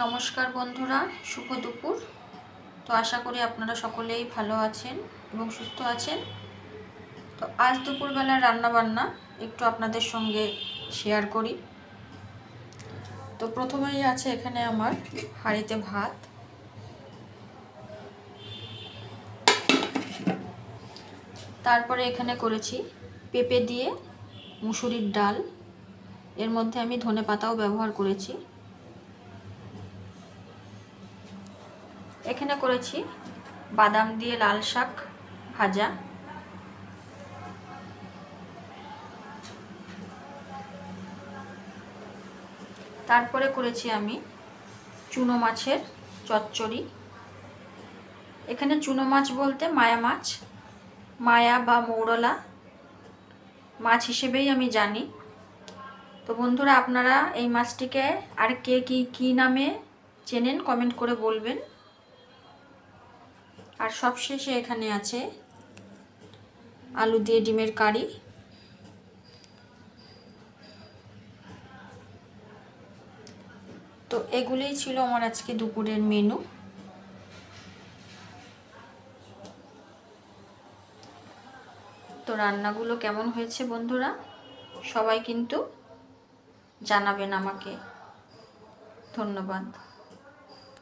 নমস্কার বন্ধুরা, শুভ দুপুর। তো আশা করি আপনারা সকলেই ভালো আছেন এবং সুস্থ আছেন। তো আজ দুপুরবেলার রান্নাবান্না একটু আপনাদের সঙ্গে শেয়ার করি। তো প্রথমেই আছে এখানে আমার হাঁড়িতে ভাত, তারপরে এখানে করেছি পেঁপে দিয়ে মুসুরির ডাল, এর মধ্যে আমি ধনেপাতাও ব্যবহার করেছি। এখানে করেছি বাদাম দিয়ে লাল শাক ভাজা, তারপরে করেছি আমি চুনো মাছের চচ্চড়ি। এখানে চুনো মাছ বলতে মায়া মাছ, মায়া বা মৌরলা মাছ হিসেবেই আমি জানি। তো বন্ধুরা, আপনারা এই মাছটিকে আর কে কী নামে চেনেন কমেন্ট করে বলবেন। আর সবশেষে এখানে আছে আলু দিয়ে ডিমের কারি। তো এগুলোই ছিল আমার আজকে দুপুরের মেনু। তো রান্নাগুলো কেমন হয়েছে বন্ধুরা, সবাই কিন্তু জানাবেন আমাকে। ধন্যবাদ।